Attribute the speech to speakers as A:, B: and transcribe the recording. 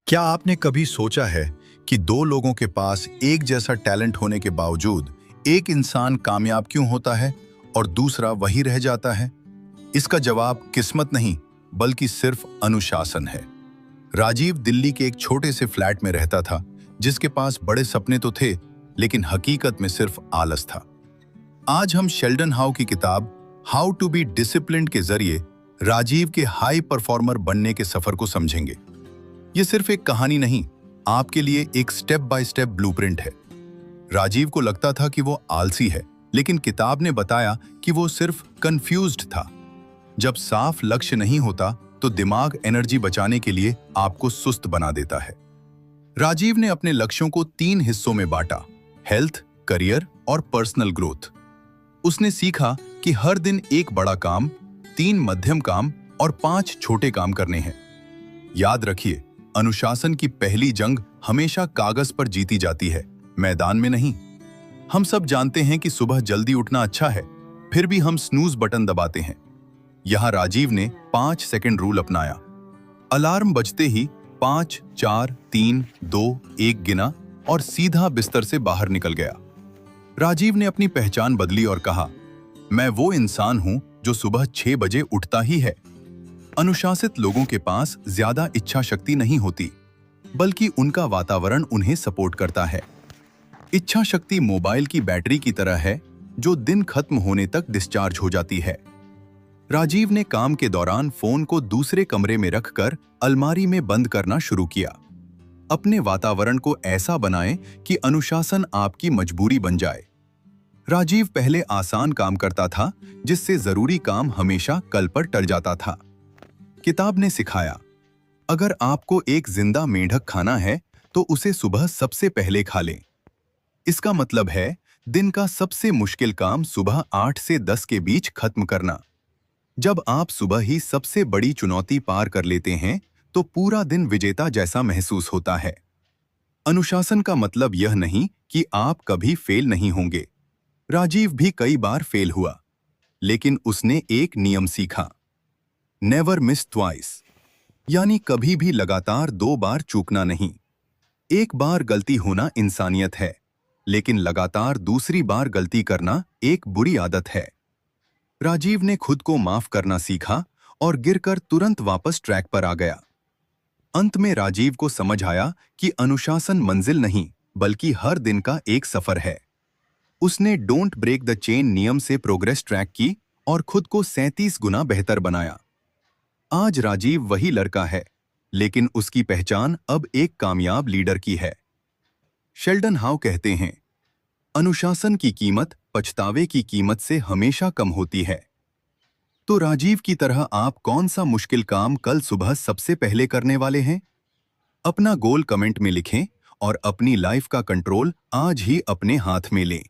A: क्या आपने कभी सोचा है कि दो लोगों के पास एक जैसा टैलेंट होने के बावजूद एक इंसान कामयाब क्यों होता है और दूसरा वही रह जाता है? इसका जवाब किस्मत नहीं, बल्कि सिर्फ अनुशासन है। राजीव दिल्ली के एक छोटे से फ्लैट में रहता था, जिसके पास बड़े सपने तो थे, लेकिन हकीकत में सिर्फ आलस था। आज हम शेल्डन हाउ की किताब हाउ टू बी डिसिप्लिन्ड के जरिए राजीव के हाई परफॉर्मर बनने के सफर को समझेंगे। ये सिर्फ एक कहानी नहीं, आपके लिए एक स्टेप बाय स्टेप ब्लूप्रिंट है। राजीव को लगता था कि वो आलसी है, लेकिन किताब ने बताया कि वो सिर्फ कंफ्यूज्ड था। जब साफ लक्ष्य नहीं होता तो दिमाग एनर्जी बचाने के लिए आपको सुस्त बना देता है। राजीव ने अपने लक्ष्यों को 3 हिस्सों में बांटा: हेल्थ, करियर और पर्सनल ग्रोथ। उसने सीखा कि हर दिन एक बड़ा काम, 3 मध्यम काम और 5 छोटे काम करने हैं। याद रखिए, अनुशासन की पहली जंग हमेशा कागज पर जीती जाती है, मैदान में नहीं। हम सब जानते हैं कि सुबह जल्दी उठना अच्छा है, फिर भी हम स्नूज बटन दबाते हैं। यहां राजीव ने 5 सेकंड रूल अपनाया। अलार्म बजते ही 5, 4, 3, 2, 1 गिना और सीधा बिस्तर से बाहर निकल गया। राजीव ने अपनी पहचान बदली और कहा, मैं वो इंसान हूं जो सुबह 6 बजे उठता ही है। अनुशासित लोगों के पास ज्यादा इच्छा शक्ति नहीं होती, बल्कि उनका वातावरण उन्हें सपोर्ट करता है। इच्छा शक्ति मोबाइल की बैटरी की तरह है, जो दिन खत्म होने तक डिस्चार्ज हो जाती है। राजीव ने काम के दौरान फोन को दूसरे कमरे में रखकर अलमारी में बंद करना शुरू किया। अपने वातावरण को ऐसा बनाएं कि अनुशासन आपकी मजबूरी बन जाए। राजीव पहले आसान काम करता था, जिससे जरूरी काम हमेशा कल पर टल जाता था। किताब ने सिखाया, अगर आपको एक जिंदा मेंढक खाना है तो उसे सुबह सबसे पहले खा लें। इसका मतलब है दिन का सबसे मुश्किल काम सुबह 8 से 10 के बीच खत्म करना। जब आप सुबह ही सबसे बड़ी चुनौती पार कर लेते हैं तो पूरा दिन विजेता जैसा महसूस होता है। अनुशासन का मतलब यह नहीं कि आप कभी फेल नहीं होंगे। राजीव भी कई बार फेल हुआ, लेकिन उसने एक नियम सीखा, नेवर मिस ट्वाइस, यानी कभी भी लगातार 2 बार चूकना नहीं। एक बार गलती होना इंसानियत है, लेकिन लगातार दूसरी बार गलती करना एक बुरी आदत है। राजीव ने खुद को माफ करना सीखा और गिरकर तुरंत वापस ट्रैक पर आ गया। अंत में राजीव को समझ आया कि अनुशासन मंजिल नहीं, बल्कि हर दिन का एक सफर है। उसने डोंट ब्रेक द चेन नियम से प्रोग्रेस ट्रैक की और खुद को 37 गुना बेहतर बनाया। आज राजीव वही लड़का है, लेकिन उसकी पहचान अब एक कामयाब लीडर की है। शेल्डन हाउ कहते हैं, अनुशासन की कीमत पछतावे की कीमत से हमेशा कम होती है। तो राजीव की तरह आप कौन सा मुश्किल काम कल सुबह सबसे पहले करने वाले हैं? अपना गोल कमेंट में लिखें और अपनी लाइफ का कंट्रोल आज ही अपने हाथ में लें।